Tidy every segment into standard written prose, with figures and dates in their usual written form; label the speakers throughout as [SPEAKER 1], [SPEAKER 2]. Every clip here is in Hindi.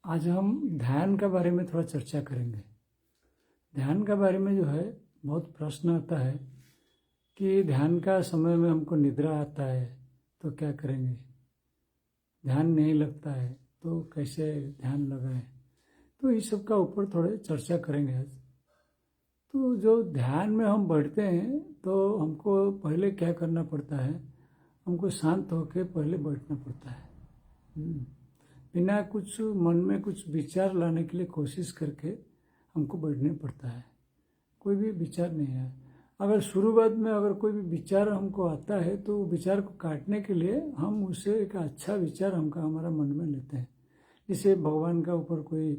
[SPEAKER 1] आज हम ध्यान के बारे में थोड़ा चर्चा करेंगे। ध्यान के बारे में जो है बहुत प्रश्न आता है कि ध्यान का समय में हमको निद्रा आता है तो क्या करेंगे, ध्यान नहीं लगता है तो कैसे ध्यान लगाएं। तो इस सब का ऊपर थोड़े चर्चा करेंगे आज। तो जो ध्यान में हम बैठते हैं तो हमको पहले क्या करना पड़ता है, हमको शांत होकर पहले बैठना पड़ता है। बिना कुछ मन में कुछ विचार लाने के लिए कोशिश करके हमको बैठना पड़ता है। कोई भी विचार नहीं है। अगर शुरुआत में अगर कोई भी विचार हमको आता है तो विचार को काटने के लिए हम उसे एक अच्छा विचार हमारा मन में लेते हैं। जैसे भगवान का ऊपर कोई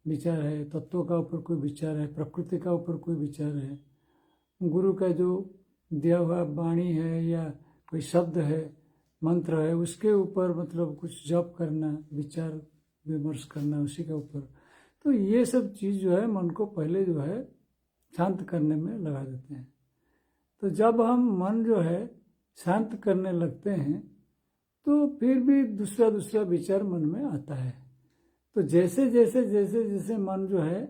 [SPEAKER 1] विचार है, तत्वों का ऊपर कोई विचार है, प्रकृति का ऊपर कोई विचार है, गुरु का जो दिया हुआ वाणी है या कोई शब्द है, मंत्र है, उसके ऊपर मतलब कुछ जप करना, विचार विमर्श करना उसी के ऊपर। तो ये सब चीज़ जो है मन को पहले जो है शांत करने में लगा देते हैं। तो जब हम मन जो है शांत करने लगते हैं तो फिर भी दूसरा विचार मन में आता है। तो जैसे जैसे मन जो है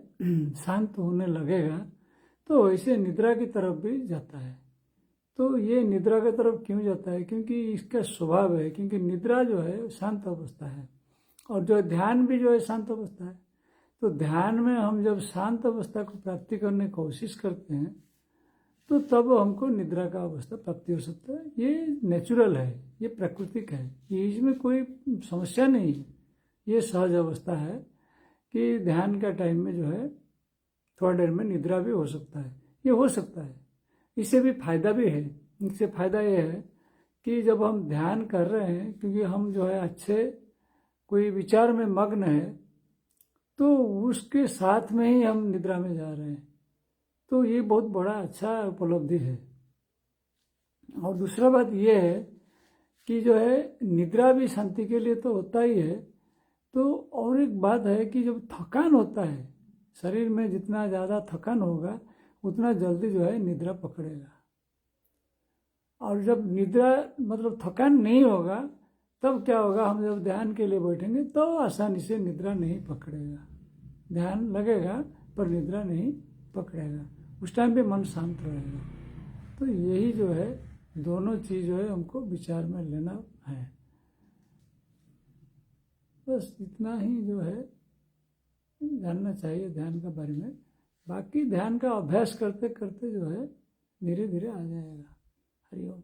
[SPEAKER 1] शांत होने लगेगा तो वैसे निद्रा की तरफ भी जाता है। तो ये निद्रा की तरफ क्यों जाता है, क्योंकि इसका स्वभाव है, क्योंकि निद्रा जो है शांत अवस्था है और जो ध्यान भी जो है शांत अवस्था है। तो ध्यान में हम जब शांत अवस्था को प्राप्ति करने की कोशिश करते हैं तो तब हमको निद्रा का अवस्था प्राप्ति हो सकता है। ये नेचुरल है, ये प्राकृतिक है, ये इसमें कोई समस्या नहीं है। ये सहज अवस्था है कि ध्यान का टाइम में जो है थोड़ा देर में निद्रा भी हो सकता है, ये हो सकता है। इससे भी फायदा भी है। इससे फायदा ये है कि जब हम ध्यान कर रहे हैं, क्योंकि हम जो है अच्छे कोई विचार में मग्न है तो उसके साथ में ही हम निद्रा में जा रहे हैं, तो ये बहुत बड़ा अच्छा उपलब्धि है। और दूसरा बात ये है कि जो है निद्रा भी शांति के लिए तो होता ही है। तो और एक बात है कि जब थकान होता है शरीर में, जितना ज़्यादा थकान होगा उतना जल्दी जो है निद्रा पकड़ेगा। और जब निद्रा मतलब थकान नहीं होगा तब क्या होगा, हम जब ध्यान के लिए बैठेंगे तो आसानी से निद्रा नहीं पकड़ेगा। ध्यान लगेगा पर निद्रा नहीं पकड़ेगा, उस टाइम पे मन शांत रहेगा। तो यही जो है दोनों चीज़ जो है हमको विचार में लेना है। बस इतना ही जो है जानना चाहिए ध्यान के बारे में। बाकी ध्यान का अभ्यास करते करते जो है धीरे धीरे आ जाएगा। हरि ओम।